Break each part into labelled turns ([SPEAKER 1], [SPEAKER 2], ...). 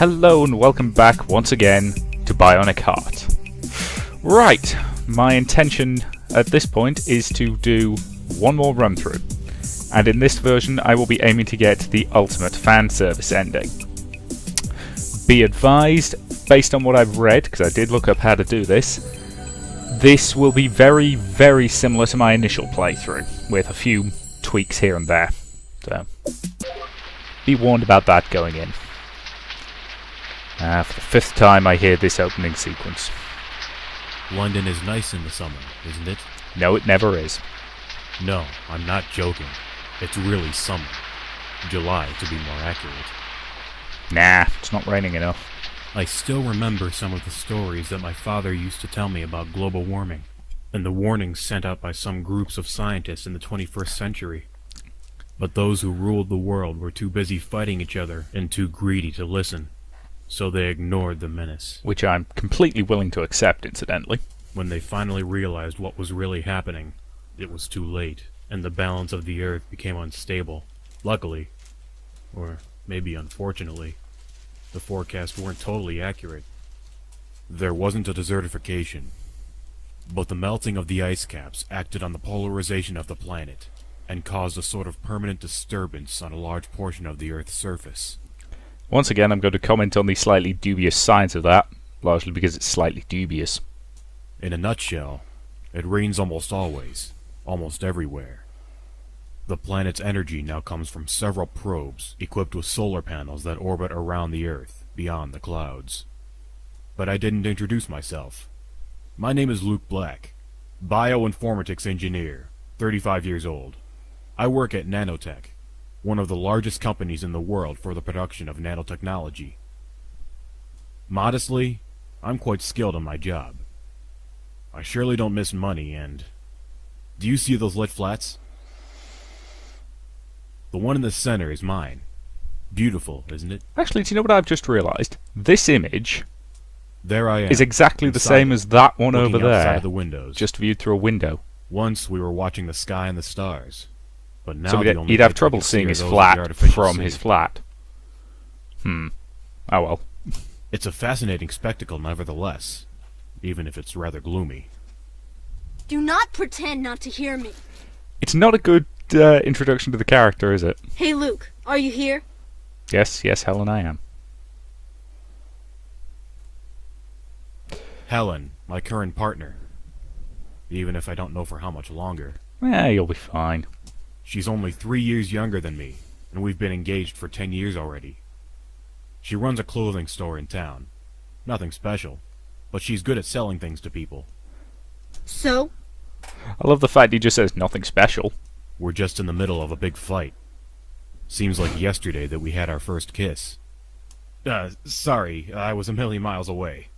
[SPEAKER 1] Hello and welcome back once again to Bionic Heart. Right, my intention at this point is to do one more run through, and in this version I will be aiming to get the ultimate fan service ending. Be advised, based on what I've read, because I did look up how to do this will be very, very similar to my initial playthrough, with a few tweaks here and there. So, be warned about that going in. For the fifth time I hear this opening sequence.
[SPEAKER 2] London is nice in the summer, isn't it?
[SPEAKER 1] No, it never is.
[SPEAKER 2] No, I'm not joking. It's really summer. July, to be more accurate.
[SPEAKER 1] Nah, it's not raining enough.
[SPEAKER 2] I still remember some of the stories that my father used to tell me about global warming, and the warnings sent out by some groups of scientists in the 21st century. But those who ruled the world were too busy fighting each other and too greedy to listen. So they ignored the menace.
[SPEAKER 1] Which I'm completely willing to accept, incidentally.
[SPEAKER 2] When they finally realized what was really happening, it was too late, and the balance of the Earth became unstable. Luckily, or maybe unfortunately, the forecasts weren't totally accurate. There wasn't a desertification, but the melting of the ice caps acted on the polarization of the planet, and caused a sort of permanent disturbance on a large portion of the Earth's surface.
[SPEAKER 1] Once again, I'm going to comment on the slightly dubious science of that, largely because it's slightly dubious.
[SPEAKER 2] In a nutshell, it rains almost always, almost everywhere. The planet's energy now comes from several probes equipped with solar panels that orbit around the Earth, beyond the clouds. But I didn't introduce myself. My name is Luke Black, bioinformatics engineer, 35 years old. I work at Nanotech, one of the largest companies in the world for the production of nanotechnology. Modestly, I'm quite skilled in my job. I surely don't miss money, and... Do you see those lit flats? The one in the center is mine. Beautiful, isn't it?
[SPEAKER 1] Actually, do you know what I've just realised? This image
[SPEAKER 2] there I am,
[SPEAKER 1] is exactly the same as that one over there,
[SPEAKER 2] outside of the windows.
[SPEAKER 1] Just viewed through a window.
[SPEAKER 2] Once we were watching the sky and the stars. But now
[SPEAKER 1] so you'd have trouble seeing his flat from his flat. Oh well.
[SPEAKER 2] It's a fascinating spectacle nevertheless, even if it's rather gloomy.
[SPEAKER 3] Do not pretend not to hear me.
[SPEAKER 1] It's not a good introduction to the character, is it?
[SPEAKER 3] Hey Luke, are you here?
[SPEAKER 1] Yes, Helen, I am.
[SPEAKER 2] Helen, my current partner. Even if I don't know for how much longer.
[SPEAKER 1] You'll be fine.
[SPEAKER 2] She's only 3 years younger than me, and we've been engaged for 10 years already. She runs a clothing store in town. Nothing special, but she's good at selling things to people.
[SPEAKER 3] So?
[SPEAKER 1] I love the fact he just says nothing special.
[SPEAKER 2] We're just in the middle of a big fight. Seems like yesterday that we had our first kiss. Sorry, I was a million miles away.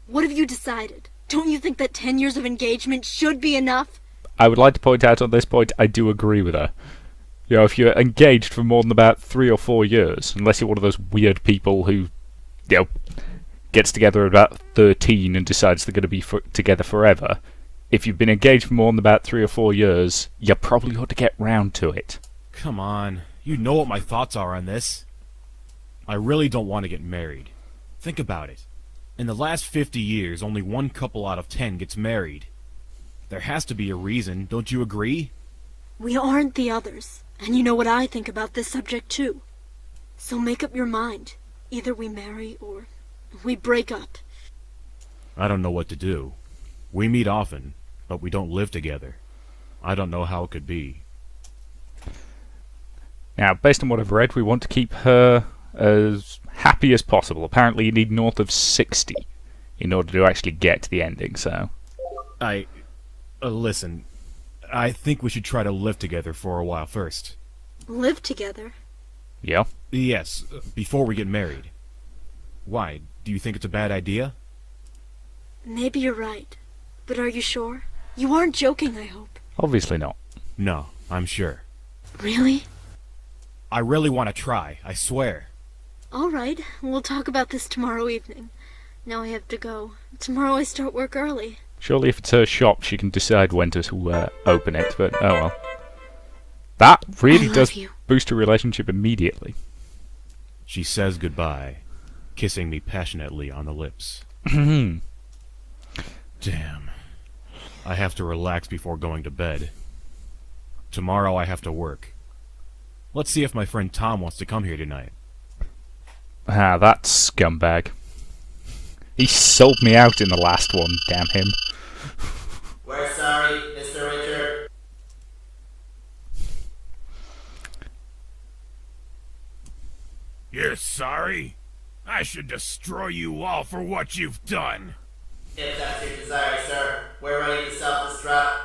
[SPEAKER 3] What have you decided? Don't you think that 10 years of engagement should be enough?
[SPEAKER 1] I would like to point out on this point, I do agree with her. You know, if you're engaged for more than about 3 or 4 years, unless you're one of those weird people who, you know, gets together at about 13 and decides they're going to be together forever, if you've been engaged for more than about 3 or 4 years, you probably ought to get round to it.
[SPEAKER 2] Come on, you know what my thoughts are on this. I really don't want to get married. Think about it. In the last 50 years, only 1 couple out of 10 gets married. There has to be a reason, don't you agree?
[SPEAKER 3] We aren't the others, and you know what I think about this subject too. So make up your mind. Either we marry or we break up.
[SPEAKER 2] I don't know what to do. We meet often, but we don't live together. I don't know how it could be.
[SPEAKER 1] Now, based on what I've read, we want to keep her as happy as possible. Apparently you need north of 60 in order to actually get to the ending, so...
[SPEAKER 2] Listen, I think we should try to live together for a while first.
[SPEAKER 3] Live together?
[SPEAKER 1] Yeah?
[SPEAKER 2] Yes, before we get married. Why, do you think it's a bad idea?
[SPEAKER 3] Maybe you're right. But are you sure? You aren't joking, I hope.
[SPEAKER 1] Obviously not.
[SPEAKER 2] No, I'm sure.
[SPEAKER 3] Really?
[SPEAKER 2] I really want to try, I swear.
[SPEAKER 3] All right, we'll talk about this tomorrow evening. Now I have to go. Tomorrow I start work early.
[SPEAKER 1] Surely if it's her shop, she can decide when to open it, but oh well. That really does boost a relationship immediately.
[SPEAKER 2] She says goodbye, kissing me passionately on the lips.
[SPEAKER 1] Hmm.
[SPEAKER 2] Damn. I have to relax before going to bed. Tomorrow I have to work. Let's see if my friend Tom wants to come here tonight.
[SPEAKER 1] Ah, that scumbag. He sold me out in the last one, damn him.
[SPEAKER 4] We're sorry, Mr. Richard.
[SPEAKER 5] You're sorry? I should destroy you all for what you've done.
[SPEAKER 4] If that's your desire, sir, we're ready to self-destruct.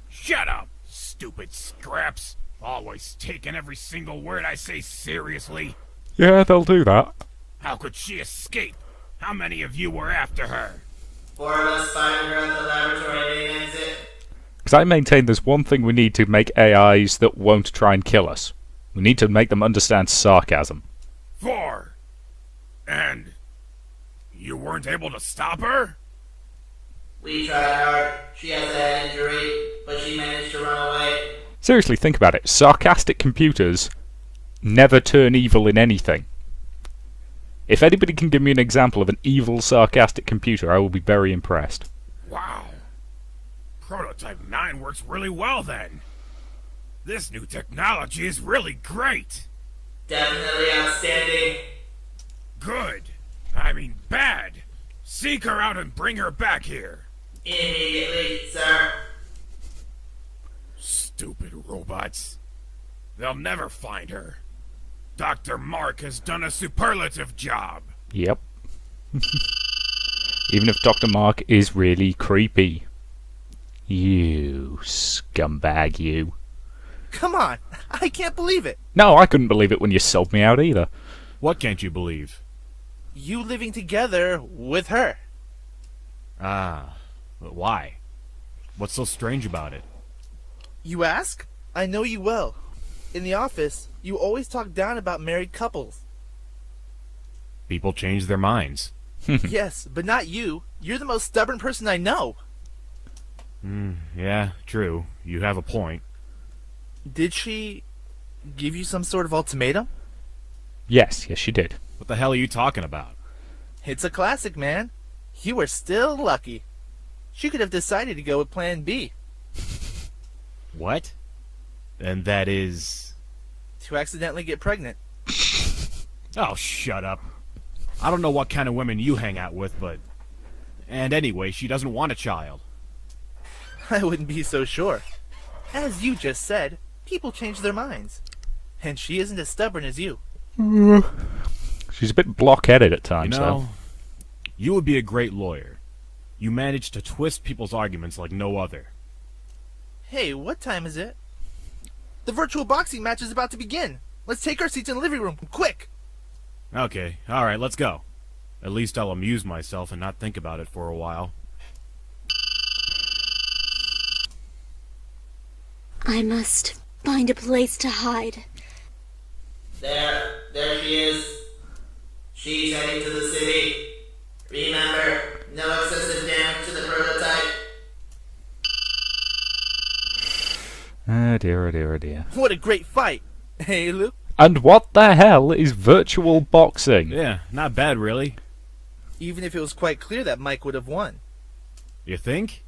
[SPEAKER 5] Shut up, stupid scraps. Always taking every single word I say seriously.
[SPEAKER 1] Yeah, they'll do that.
[SPEAKER 5] How could she escape? How many of you were after her?
[SPEAKER 4] 4 of us find her at the laboratory main exit.
[SPEAKER 1] Because I maintain there's one thing we need to make AIs that won't try and kill us. We need to make them understand sarcasm.
[SPEAKER 5] 4. And you weren't able to stop her?
[SPEAKER 4] We tried hard. She has a head injury, but she managed to run away.
[SPEAKER 1] Seriously, think about it. Sarcastic computers never turn evil in anything. If anybody can give me an example of an evil, sarcastic computer, I will be very impressed.
[SPEAKER 5] Wow. Prototype 9 works really well then. This new technology is really great.
[SPEAKER 4] Definitely outstanding.
[SPEAKER 5] Good. I mean bad. Seek her out and bring her back here.
[SPEAKER 4] Immediately, sir.
[SPEAKER 5] Stupid robots. They'll never find her. Dr. Mark has done a superlative job.
[SPEAKER 1] Yep. Even if Dr. Mark is really creepy. You scumbag, you.
[SPEAKER 6] Come on, I can't believe it.
[SPEAKER 1] No, I couldn't believe it when you sold me out either.
[SPEAKER 2] What can't you believe?
[SPEAKER 6] You living together with her.
[SPEAKER 2] Ah, but why? What's so strange about it?
[SPEAKER 6] You ask? I know you well. In the office, you always talk down about married couples.
[SPEAKER 2] People change their minds.
[SPEAKER 6] Yes, but not you. You're the most stubborn person I know.
[SPEAKER 2] Yeah, true. You have a point.
[SPEAKER 6] Did she give you some sort of ultimatum?
[SPEAKER 1] Yes, she did.
[SPEAKER 2] What the hell are you talking about?
[SPEAKER 6] It's a classic, man. You were still lucky. She could have decided to go with Plan B.
[SPEAKER 2] What? And that is...
[SPEAKER 6] To accidentally get pregnant.
[SPEAKER 2] Oh, shut up. I don't know what kind of women you hang out with, but... And anyway, she doesn't want a child.
[SPEAKER 6] I wouldn't be so sure. As you just said, people change their minds. And she isn't as stubborn as you.
[SPEAKER 1] She's a bit blockheaded at times,
[SPEAKER 2] You know,
[SPEAKER 1] though.
[SPEAKER 2] you would be a great lawyer. You manage to twist people's arguments like no other.
[SPEAKER 6] Hey, what time is it? The virtual boxing match is about to begin. Let's take our seats in the living room, quick!
[SPEAKER 2] Okay, alright, let's go. At least I'll amuse myself and not think about it for a while.
[SPEAKER 3] I must find a place to hide.
[SPEAKER 4] There she is. She's heading to the city. Remember, no excessive damage to the prototype.
[SPEAKER 1] Oh dear, oh dear, oh dear.
[SPEAKER 6] What a great fight! Hey, Luke?
[SPEAKER 1] And what the hell is virtual boxing?
[SPEAKER 2] Yeah, not bad really.
[SPEAKER 6] Even if it was quite clear that Mike would have won.
[SPEAKER 2] You think?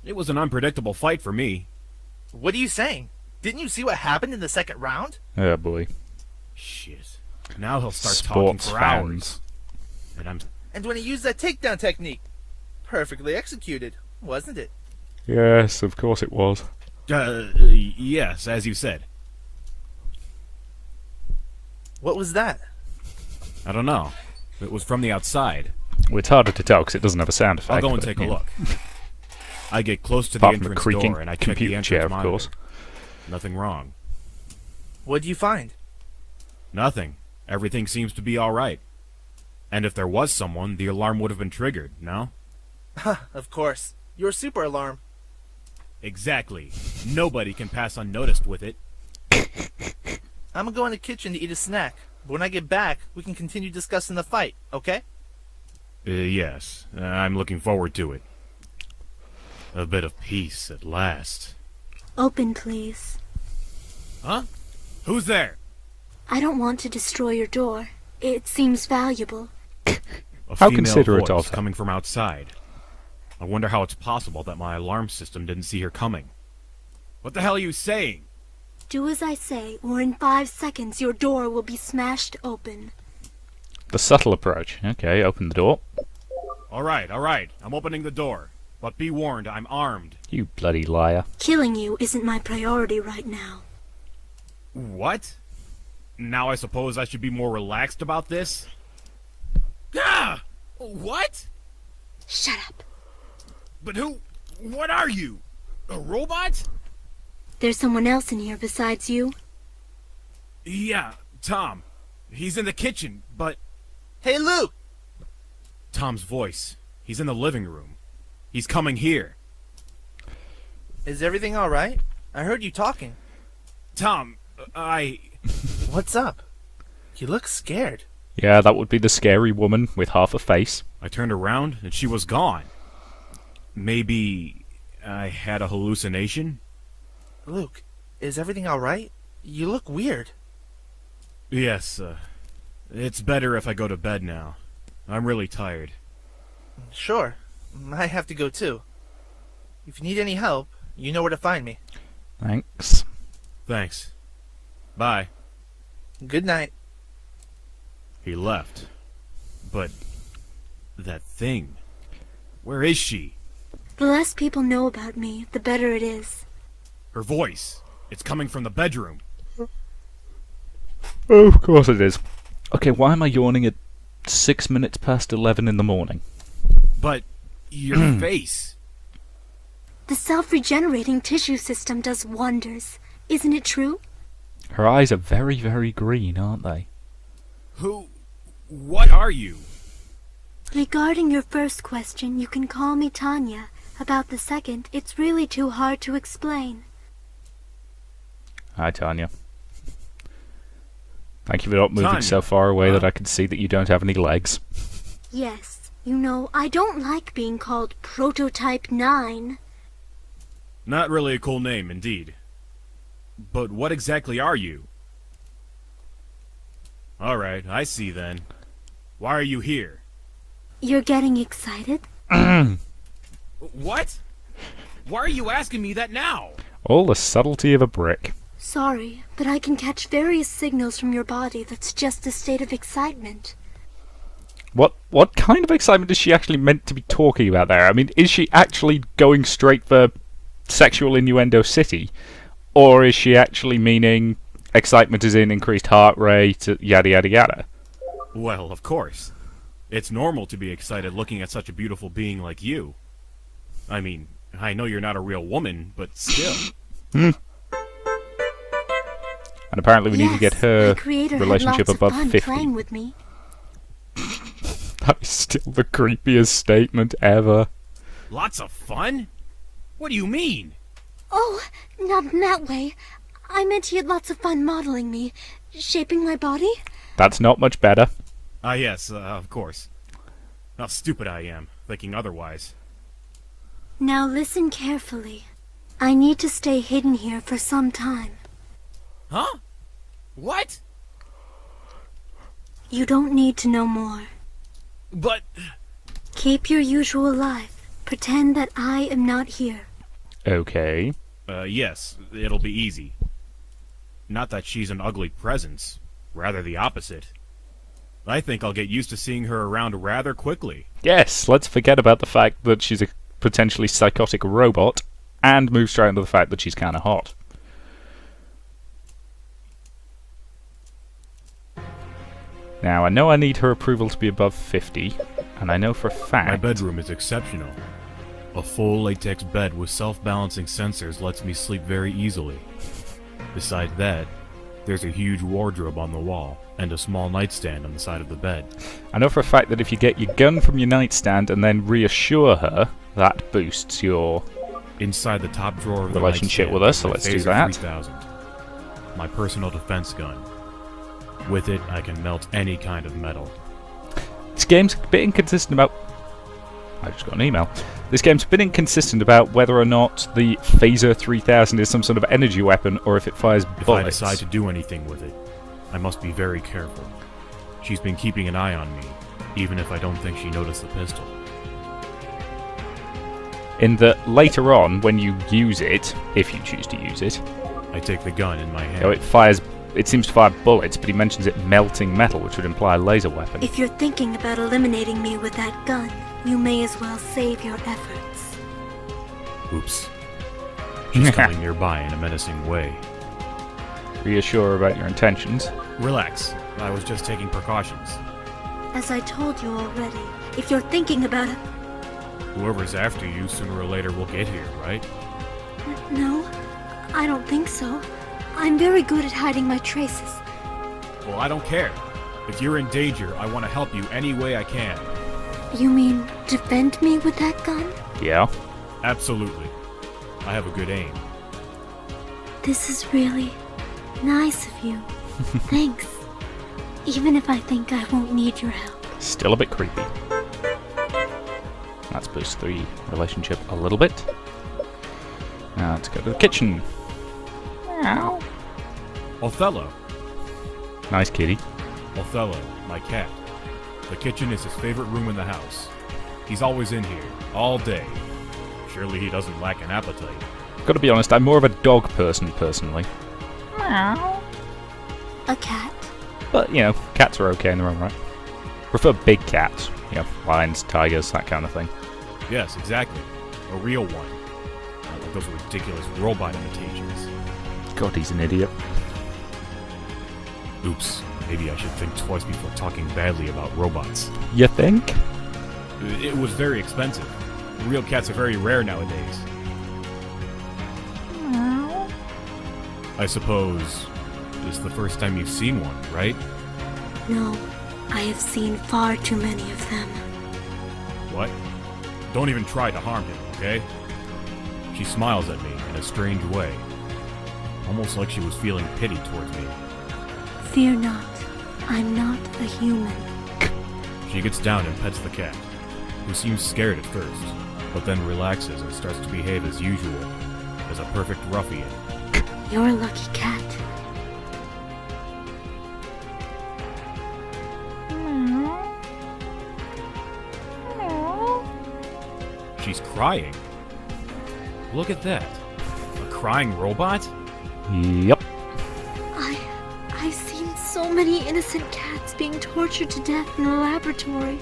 [SPEAKER 2] It was an unpredictable fight for me.
[SPEAKER 6] What are you saying? Didn't you see what happened in the second round?
[SPEAKER 1] Oh boy.
[SPEAKER 2] Shit. Now he'll start
[SPEAKER 1] Sports
[SPEAKER 2] talking for
[SPEAKER 1] fans.
[SPEAKER 2] hours.
[SPEAKER 6] And when he used that takedown technique. Perfectly executed, wasn't it?
[SPEAKER 1] Yes, of course it was.
[SPEAKER 2] Yes, as you said.
[SPEAKER 6] What was that?
[SPEAKER 2] I don't know. It was from the outside.
[SPEAKER 1] Well, it's harder to tell because it doesn't have a sound effect.
[SPEAKER 2] I'll go and
[SPEAKER 1] but,
[SPEAKER 2] take a
[SPEAKER 1] yeah.
[SPEAKER 2] look. I get close to the
[SPEAKER 1] Apart from the
[SPEAKER 2] entrance
[SPEAKER 1] creaking
[SPEAKER 2] door and I check the
[SPEAKER 1] computer
[SPEAKER 2] entrance
[SPEAKER 1] chair, of
[SPEAKER 2] monitor.
[SPEAKER 1] course.
[SPEAKER 2] Nothing wrong.
[SPEAKER 6] What do you find?
[SPEAKER 2] Nothing. Everything seems to be alright. And if there was someone, the alarm would have been triggered, no?
[SPEAKER 6] Of course. Your super alarm.
[SPEAKER 2] Exactly. Nobody can pass unnoticed with it.
[SPEAKER 6] I'm gonna go in the kitchen to eat a snack. But when I get back, we can continue discussing the fight, okay?
[SPEAKER 2] Yes. I'm looking forward to it. A bit of peace at last.
[SPEAKER 3] Open, please.
[SPEAKER 2] Huh? Who's there?
[SPEAKER 3] I don't want to destroy your door. It seems valuable.
[SPEAKER 2] A
[SPEAKER 1] How
[SPEAKER 2] female
[SPEAKER 1] considerate
[SPEAKER 2] voice
[SPEAKER 1] of her.
[SPEAKER 2] coming from outside. I wonder how it's possible that my alarm system didn't see her coming. What the hell are you saying?
[SPEAKER 3] Do as I say, or in 5 seconds your door will be smashed open.
[SPEAKER 1] The subtle approach. Okay, open the door.
[SPEAKER 2] Alright, I'm opening the door. But be warned, I'm armed.
[SPEAKER 1] You bloody liar.
[SPEAKER 3] Killing you isn't my priority right now.
[SPEAKER 2] What? Now I suppose I should be more relaxed about this? Ah! What?
[SPEAKER 3] Shut up.
[SPEAKER 2] But who... what are you? A robot?
[SPEAKER 3] There's someone else in here besides you?
[SPEAKER 2] Yeah, Tom. He's in the kitchen, but...
[SPEAKER 6] Hey, Luke!
[SPEAKER 2] Tom's voice. He's in the living room. He's coming here.
[SPEAKER 6] Is everything alright? I heard you talking.
[SPEAKER 2] Tom,
[SPEAKER 6] What's up? You look scared.
[SPEAKER 1] Yeah, that would be the scary woman with half a face.
[SPEAKER 2] I turned around and she was gone. Maybe I had a hallucination?
[SPEAKER 6] Luke, is everything alright? You look weird.
[SPEAKER 2] Yes, it's better if I go to bed now. I'm really tired.
[SPEAKER 6] Sure. I have to go too. If you need any help, you know where to find me.
[SPEAKER 1] Thanks.
[SPEAKER 2] Thanks. Bye.
[SPEAKER 6] Good night.
[SPEAKER 2] He left. But... that thing... where is she?
[SPEAKER 3] The less people know about me, the better it is.
[SPEAKER 2] Her voice. It's coming from the bedroom.
[SPEAKER 1] Oh, of course it is. Okay, why am I yawning at 6 minutes past 11 in the morning?
[SPEAKER 2] But... your face...
[SPEAKER 3] The self-regenerating tissue system does wonders. Isn't it true?
[SPEAKER 1] Her eyes are very, very green, aren't they?
[SPEAKER 2] Who... what are you?
[SPEAKER 3] Regarding your first question, you can call me Tanya. About the second, it's really too hard to explain.
[SPEAKER 1] Hi, Tanya. Thank you for not moving
[SPEAKER 2] Tanya?
[SPEAKER 1] so far away
[SPEAKER 2] Huh?
[SPEAKER 1] that I can see that you don't have any legs.
[SPEAKER 3] Yes, you know, I don't like being called Prototype 9.
[SPEAKER 2] Not really a cool name, indeed. But what exactly are you? Alright, I see then. Why are you here?
[SPEAKER 3] You're getting excited?
[SPEAKER 2] What? Why are you asking me that now?
[SPEAKER 1] All the subtlety of a brick.
[SPEAKER 3] Sorry, but I can catch various signals from your body that's just a state of excitement.
[SPEAKER 1] What kind of excitement is she actually meant to be talking about there? I mean, is she actually going straight for sexual innuendo city? Or is she actually meaning excitement is in increased heart rate, yada yada yada?
[SPEAKER 2] Well, of course. It's normal to be excited looking at such a beautiful being like you. I mean, I know you're not a real woman, but still.
[SPEAKER 1] And apparently we need to get her
[SPEAKER 3] my creator
[SPEAKER 1] relationship
[SPEAKER 3] had lots
[SPEAKER 1] above
[SPEAKER 3] of fun
[SPEAKER 1] 50.
[SPEAKER 3] playing with me.
[SPEAKER 1] That is still the creepiest statement ever.
[SPEAKER 2] Lots of fun? What do you mean?
[SPEAKER 3] Oh, not in that way. I meant he had lots of fun modeling me, shaping my body.
[SPEAKER 1] That's not much better.
[SPEAKER 2] Ah, yes, of course. How stupid I am, thinking otherwise.
[SPEAKER 3] Now listen carefully. I need to stay hidden here for some time.
[SPEAKER 2] Huh? What?
[SPEAKER 3] You don't need to know more.
[SPEAKER 2] But...
[SPEAKER 3] Keep your usual life. Pretend that I am not here.
[SPEAKER 1] Okay.
[SPEAKER 2] yes, it'll be easy. Not that she's an ugly presence, rather the opposite. I think I'll get used to seeing her around rather quickly.
[SPEAKER 1] Yes, let's forget about the fact that she's a potentially psychotic robot and move straight into the fact that she's kind of hot. Now, I know I need her approval to be above 50, and I know for a fact...
[SPEAKER 2] My bedroom is exceptional. A full latex bed with self-balancing sensors lets me sleep very easily. Besides that, there's a huge wardrobe on the wall, and a small nightstand on the side of the bed.
[SPEAKER 1] I know for a fact that if you get your gun from your nightstand and then reassure her, that boosts your...
[SPEAKER 2] Inside the top drawer of the
[SPEAKER 1] relationship
[SPEAKER 2] nightstand
[SPEAKER 1] with us,
[SPEAKER 2] is
[SPEAKER 1] so
[SPEAKER 2] my
[SPEAKER 1] let's do
[SPEAKER 2] Phaser
[SPEAKER 1] that.
[SPEAKER 2] 3000, my personal defense gun. With it, I can melt any kind of metal.
[SPEAKER 1] This game's a bit inconsistent about... I just got an email. This game's a bit inconsistent about whether or not the Phaser 3000 is some sort of energy weapon or if it fires
[SPEAKER 2] If
[SPEAKER 1] bullets.
[SPEAKER 2] I decide to do anything with it, I must be very careful. She's been keeping an eye on me, even if I don't think she noticed the pistol.
[SPEAKER 1] In that later on, when you use it, if you choose to use it,
[SPEAKER 2] I take the gun in my hand.
[SPEAKER 1] you know, it seems to fire bullets, but he mentions it melting metal, which would imply a laser weapon.
[SPEAKER 3] If you're thinking about eliminating me with that gun, you may as well save your efforts.
[SPEAKER 2] Oops. She's coming nearby in a menacing way.
[SPEAKER 1] Reassure her about your intentions.
[SPEAKER 2] Relax. I was just taking precautions.
[SPEAKER 3] As I told you already, if you're thinking about it...
[SPEAKER 2] Whoever's after you, sooner or later will get here, right?
[SPEAKER 3] No, I don't think so. I'm very good at hiding my traces.
[SPEAKER 2] Well, I don't care. If you're in danger, I want to help you any way I can.
[SPEAKER 3] You mean defend me with that gun?
[SPEAKER 1] Yeah.
[SPEAKER 2] Absolutely. I have a good aim.
[SPEAKER 3] This is really nice of you. Thanks. Even if I think I won't need your help.
[SPEAKER 1] Still a bit creepy. Let's boost the relationship a little bit. Now let's go to the kitchen. Meow.
[SPEAKER 2] Othello.
[SPEAKER 1] Nice kitty.
[SPEAKER 2] Othello, my cat. The kitchen is his favorite room in the house. He's always in here, all day. Surely he doesn't lack an appetite.
[SPEAKER 1] Gotta be honest, I'm more of a dog person personally.
[SPEAKER 3] A cat?
[SPEAKER 1] But, you know, cats are okay in their own right. Prefer big cats. You know, lions, tigers, that kind of thing.
[SPEAKER 2] Yes, exactly. A real one. Not like those ridiculous robot imitations.
[SPEAKER 1] God, he's an idiot.
[SPEAKER 2] Oops. Maybe I should think twice before talking badly about robots.
[SPEAKER 1] You think?
[SPEAKER 2] It was very expensive. Real cats are very rare nowadays. I suppose it's the first time you've seen one, right?
[SPEAKER 3] No, I have seen far too many of them.
[SPEAKER 2] What? Don't even try to harm him, okay? She smiles at me in a strange way. Almost like she was feeling pity towards me.
[SPEAKER 3] Fear not, I'm not a human.
[SPEAKER 2] She gets down and pets the cat, who seems scared at first, but then relaxes and starts to behave as usual, as a perfect ruffian.
[SPEAKER 3] You're a lucky cat.
[SPEAKER 2] She's crying. Look at that. A crying robot?
[SPEAKER 1] Yep.
[SPEAKER 3] I've seen so many innocent cats being tortured to death in a laboratory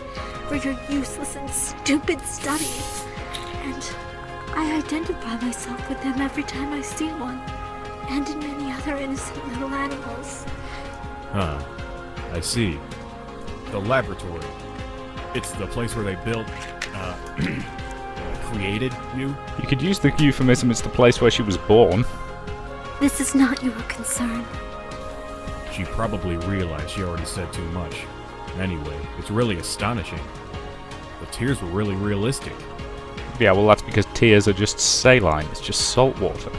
[SPEAKER 3] for your useless and stupid studies. And I identify myself with them every time I see one. And in many other innocent little animals.
[SPEAKER 2] Huh. I see. The laboratory. It's the place where they built, created you?
[SPEAKER 1] You could use the euphemism, it's the place where she was born.
[SPEAKER 3] This is not your concern.
[SPEAKER 2] She probably realized she already said too much. Anyway, it's really astonishing. The tears were really realistic.
[SPEAKER 1] Yeah, well that's because tears are just saline, it's just salt water.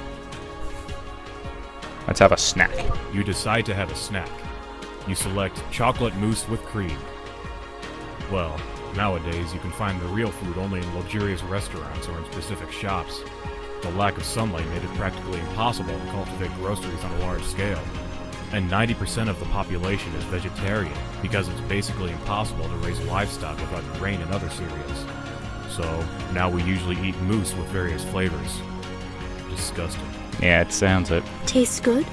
[SPEAKER 1] Let's have a snack.
[SPEAKER 2] You decide to have a snack. You select chocolate mousse with cream. Well, nowadays you can find the real food only in luxurious restaurants or in specific shops. The lack of sunlight made it practically impossible to cultivate groceries on a large scale. And 90% of the population is vegetarian, because it's basically impossible to raise livestock without grain and other cereals. So, now we usually eat mousse with various flavors. Disgusting.
[SPEAKER 1] Yeah, it sounds it.
[SPEAKER 3] Tastes good?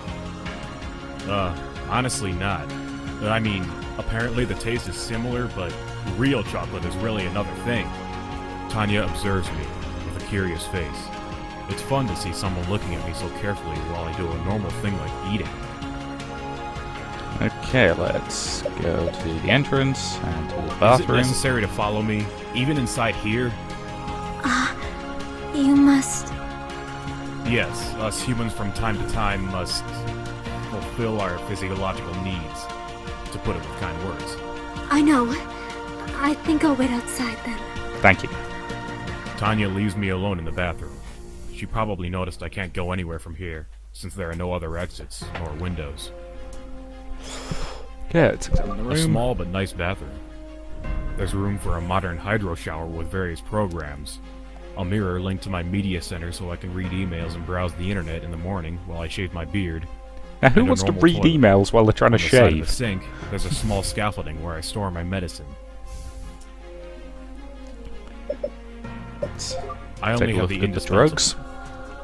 [SPEAKER 2] Honestly not. I mean, apparently the taste is similar, but real chocolate is really another thing. Tanya observes me with a curious face. It's fun to see someone looking at me so carefully while I do a normal thing like eating.
[SPEAKER 1] Okay, let's go to the entrance and to the
[SPEAKER 2] Is it
[SPEAKER 1] bathroom.
[SPEAKER 2] necessary to follow me, even inside here?
[SPEAKER 3] You must...
[SPEAKER 2] Yes, us humans from time to time must fulfill our physiological needs, to put it with kind words.
[SPEAKER 3] I know. I think I'll wait outside then.
[SPEAKER 1] Thank you.
[SPEAKER 2] Tanya leaves me alone in the bathroom. She probably noticed I can't go anywhere from here, since there are no other exits or windows.
[SPEAKER 1] Okay, let's examine the room.
[SPEAKER 2] A small but nice bathroom. There's room for a modern hydro shower with various programs. A mirror linked to my media center so I can read emails and browse the internet in the morning while I shave my beard.
[SPEAKER 1] Now, who
[SPEAKER 2] And a
[SPEAKER 1] wants to
[SPEAKER 2] normal
[SPEAKER 1] read
[SPEAKER 2] toilet.
[SPEAKER 1] emails while they're trying to
[SPEAKER 2] On the side of the
[SPEAKER 1] shave?
[SPEAKER 2] sink, there's a small scaffolding where I store my medicine. I
[SPEAKER 1] Take
[SPEAKER 2] only
[SPEAKER 1] a
[SPEAKER 2] have
[SPEAKER 1] look
[SPEAKER 2] the
[SPEAKER 1] at the
[SPEAKER 2] indispensable.
[SPEAKER 1] drugs.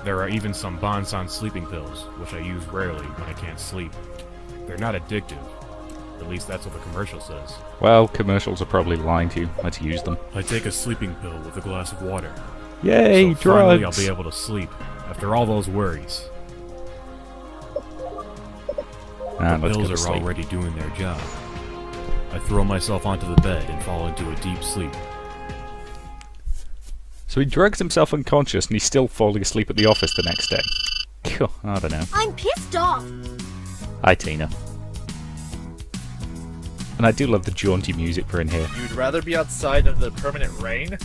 [SPEAKER 2] There are even some Bonson sleeping pills, which I use rarely when I can't sleep. They're not addictive. At least that's what the commercial says.
[SPEAKER 1] Well, commercials are probably lying to you. Let's use them.
[SPEAKER 2] I take a sleeping pill with a glass of water.
[SPEAKER 1] Yay,
[SPEAKER 2] So finally I'll
[SPEAKER 1] drugs!
[SPEAKER 2] be able to sleep, after all those worries.
[SPEAKER 1] And
[SPEAKER 2] The
[SPEAKER 1] let's go
[SPEAKER 2] pills
[SPEAKER 1] to
[SPEAKER 2] are
[SPEAKER 1] sleep.
[SPEAKER 2] already doing their job. I throw myself onto the bed and fall into a deep sleep.
[SPEAKER 1] So he drugs himself unconscious and he's still falling asleep at the office the next day. Phew, I don't know.
[SPEAKER 3] I'm pissed off.
[SPEAKER 1] Hi, Tina. And I do love the jaunty music for in here.
[SPEAKER 6] You'd rather be outside of the permanent rain?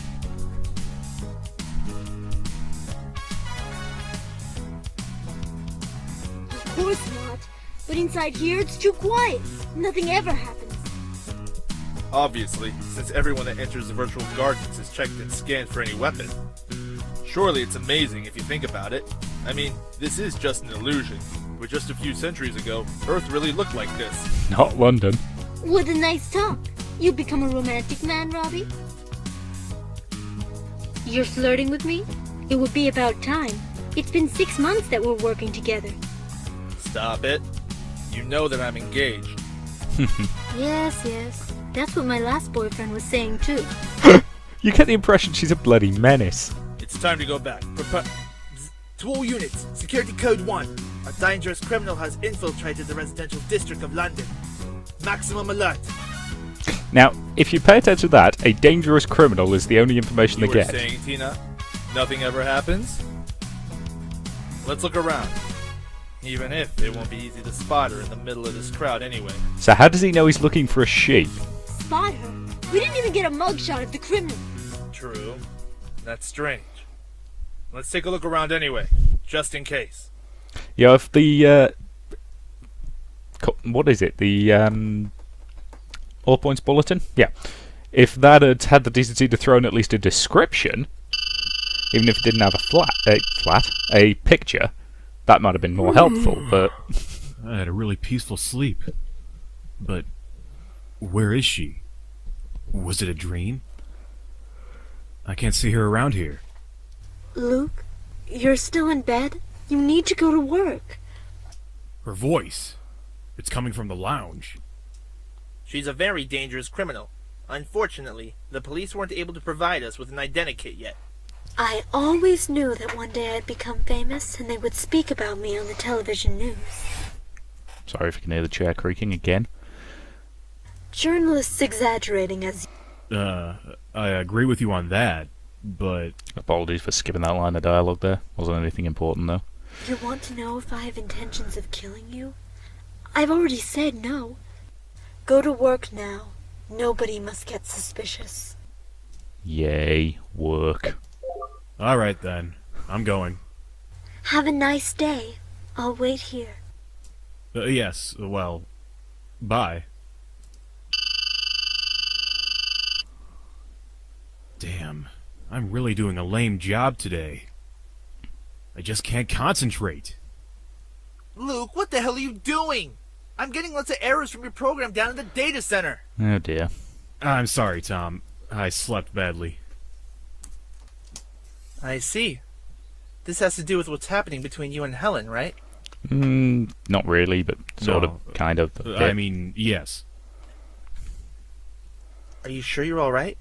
[SPEAKER 3] Of course not. But inside here, it's too quiet. Nothing ever happens.
[SPEAKER 6] Obviously, since everyone that enters the virtual gardens is checked and scanned for any weapon. Surely it's amazing if you think about it. I mean, this is just an illusion. But just a few centuries ago, Earth really looked like this.
[SPEAKER 1] Not London.
[SPEAKER 3] What a nice talk. You become a romantic man, Robbie? You're flirting with me? It would be about time. It's been 6 months that we're working together.
[SPEAKER 6] Stop it. You know that I'm engaged.
[SPEAKER 3] Yes. That's what my last boyfriend was saying too.
[SPEAKER 1] You get the impression she's a bloody menace.
[SPEAKER 6] It's time to go back. To all units, Security Code 1. A dangerous criminal has infiltrated the residential district of London. Maximum alert.
[SPEAKER 1] Now, if you pay attention to that, a dangerous criminal is the only information
[SPEAKER 6] You
[SPEAKER 1] they
[SPEAKER 6] were
[SPEAKER 1] get.
[SPEAKER 6] saying, Tina, nothing ever happens? Let's look around. Even if it won't be easy to spot her in the middle of this crowd anyway.
[SPEAKER 1] So how does he know he's looking for a sheep?
[SPEAKER 3] Spot her? We didn't even get a mugshot of the criminal.
[SPEAKER 6] True. That's strange. Let's take a look around anyway, just in case.
[SPEAKER 1] Yeah, if the what is it? The All Points Bulletin? Yeah. If that had had the decency to throw in at least a description, even if it didn't have a picture, that might have been more helpful, but
[SPEAKER 2] I had a really peaceful sleep. But where is she? Was it a dream? I can't see her around here.
[SPEAKER 3] Luke, you're still in bed? You need to go to work.
[SPEAKER 2] Her voice. It's coming from the lounge.
[SPEAKER 6] She's a very dangerous criminal. Unfortunately, the police weren't able to provide us with an identikit yet.
[SPEAKER 3] I always knew that one day I'd become famous and they would speak about me on the television news.
[SPEAKER 1] sorry if you can hear the chair creaking again.
[SPEAKER 3] Journalists exaggerating as...
[SPEAKER 2] I agree with you on that, but
[SPEAKER 1] Apologies for skipping that line of dialogue there. Wasn't anything important though.
[SPEAKER 3] You want to know if I have intentions of killing you? I've already said no. Go to work now. Nobody must get suspicious.
[SPEAKER 1] Yay, work.
[SPEAKER 2] alright then. I'm going.
[SPEAKER 3] Have a nice day. I'll wait here.
[SPEAKER 2] Yes, well, bye. Damn, I'm really doing a lame job today. I just can't concentrate.
[SPEAKER 6] Luke, what the hell are you doing? I'm getting lots of errors from your program down in the data center.
[SPEAKER 1] Oh dear.
[SPEAKER 2] I'm sorry, Tom. I slept badly.
[SPEAKER 6] I see. This has to do with what's happening between you and Helen, right?
[SPEAKER 1] Not really, but sort
[SPEAKER 2] No,
[SPEAKER 1] of, kind of.
[SPEAKER 2] I mean, yes.
[SPEAKER 6] Are you sure you're alright?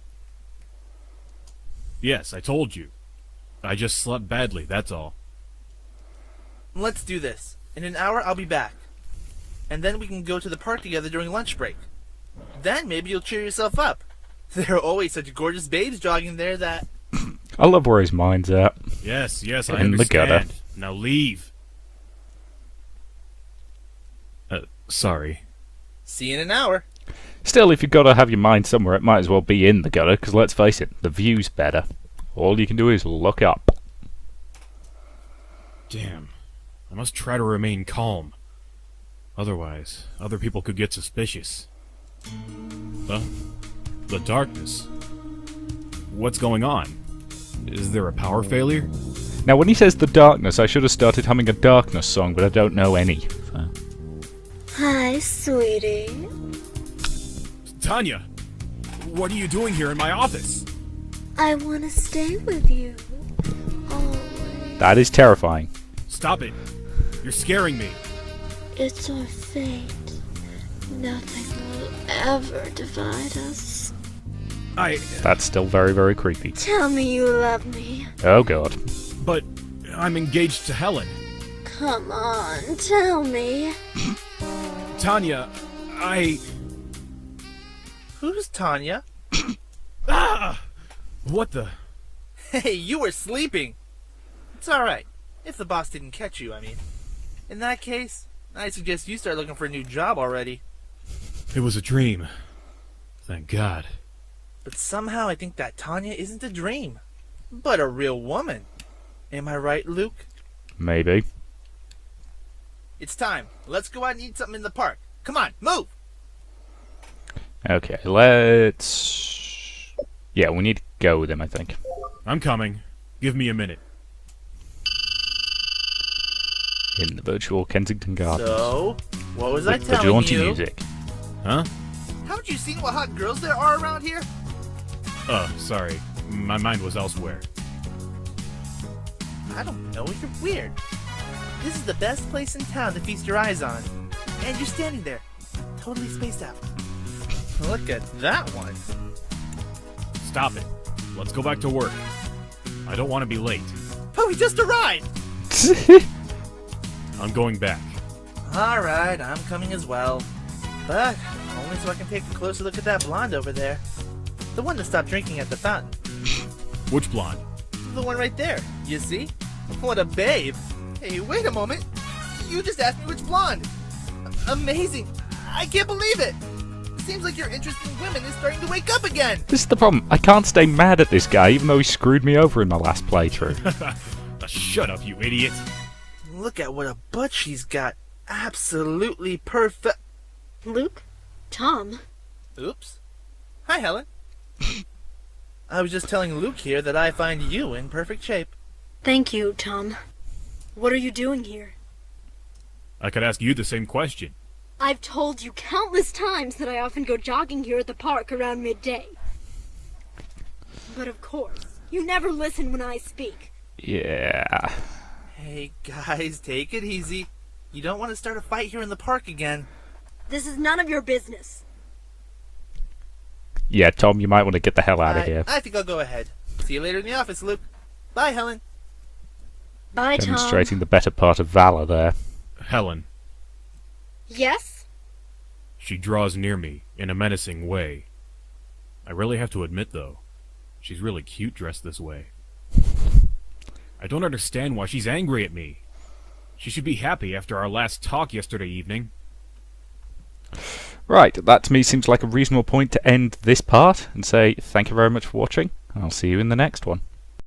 [SPEAKER 2] Yes, I told you. I just slept badly, that's all.
[SPEAKER 6] Let's do this. In an hour, I'll be back. And then we can go to the park together during lunch break. Then maybe you'll cheer yourself up. There are always such gorgeous babes jogging there that...
[SPEAKER 1] I love where his mind's at.
[SPEAKER 2] Yes, I
[SPEAKER 1] In the gutter.
[SPEAKER 2] understand. Now leave. Sorry.
[SPEAKER 6] See you in an hour.
[SPEAKER 1] Still, if you've got to have your mind somewhere, it might as well be in the gutter, because let's face it, the view's better. All you can do is look up.
[SPEAKER 2] Damn. I must try to remain calm. Otherwise, other people could get suspicious. The darkness. What's going on? Is there a power failure?
[SPEAKER 1] Now, when he says the darkness, I should have started humming a darkness song, but I don't know any. So.
[SPEAKER 3] Hi, sweetie.
[SPEAKER 2] Tanya! What are you doing here in my office?
[SPEAKER 3] I want to stay with you. Always.
[SPEAKER 1] That is terrifying.
[SPEAKER 2] Stop it! You're scaring me.
[SPEAKER 3] It's our fate. Nothing will ever divide us.
[SPEAKER 1] That's still very, very creepy.
[SPEAKER 3] Tell me you love me.
[SPEAKER 1] Oh god.
[SPEAKER 2] But I'm engaged to Helen.
[SPEAKER 3] Come on, tell me.
[SPEAKER 2] Tanya,
[SPEAKER 6] Who's Tanya?
[SPEAKER 2] Ah! What the?
[SPEAKER 6] Hey, you were sleeping. It's alright. If the boss didn't catch you, I mean. In that case, I suggest you start looking for a new job already.
[SPEAKER 2] It was a dream. Thank God.
[SPEAKER 6] But somehow I think that Tanya isn't a dream, but a real woman. Am I right, Luke?
[SPEAKER 1] Maybe.
[SPEAKER 6] It's time. Let's go out and eat something in the park. Come on, move!
[SPEAKER 1] Okay, let's... Yeah, we need to go with him, I think.
[SPEAKER 2] I'm coming. Give me a minute.
[SPEAKER 1] In the virtual Kensington Gardens.
[SPEAKER 6] So, what was I
[SPEAKER 1] With the
[SPEAKER 6] telling
[SPEAKER 1] jaunty
[SPEAKER 6] you?
[SPEAKER 1] music.
[SPEAKER 2] Huh?
[SPEAKER 6] Haven't you seen what hot girls there are around here?
[SPEAKER 2] Sorry. My mind was elsewhere.
[SPEAKER 6] I don't know, you're weird. This is the best place in town to feast your eyes on. And you're standing there, totally spaced out. Look at that one.
[SPEAKER 2] Stop it. Let's go back to work. I don't want to be late.
[SPEAKER 6] Oh, he just arrived!
[SPEAKER 2] I'm going back.
[SPEAKER 6] Alright, I'm coming as well. But only so I can take a closer look at that blonde over there. The one that stopped drinking at the fountain.
[SPEAKER 2] Which blonde?
[SPEAKER 6] The one right there. You see? What a babe. Hey, wait a moment. You just asked me which blonde. Amazing. I can't believe it. Seems like your interest in women is starting to wake up again.
[SPEAKER 1] This is the problem. I can't stay mad at this guy, even though he screwed me over in my last playthrough.
[SPEAKER 2] Shut up, you idiot.
[SPEAKER 6] Look at what a butt she's got. Absolutely perfect.
[SPEAKER 3] Luke? Tom?
[SPEAKER 6] Oops. Hi, Helen. I was just telling Luke here that I find you in perfect shape.
[SPEAKER 3] Thank you, Tom. What are you doing here?
[SPEAKER 2] I could ask you the same question.
[SPEAKER 3] I've told you countless times that I often go jogging here at the park around midday. But of course, you never listen when I speak.
[SPEAKER 1] Yeah.
[SPEAKER 6] Hey, guys, take it easy. You don't want to start a fight here in the park again.
[SPEAKER 3] This is none of your business.
[SPEAKER 1] Yeah, Tom, you might want to get the hell out of here.
[SPEAKER 6] I think I'll go ahead. See you later in the office, Luke. Bye, Helen.
[SPEAKER 3] Bye, Tom.
[SPEAKER 1] Demonstrating the better part of valor there.
[SPEAKER 2] Helen.
[SPEAKER 3] Yes?
[SPEAKER 2] She draws near me in a menacing way. I really have to admit, though, she's really cute dressed this way. I don't understand why she's angry at me. She should be happy after our last talk yesterday evening.
[SPEAKER 1] Right, that to me seems like a reasonable point to end this part and say thank you very much for watching. I'll see you in the next one.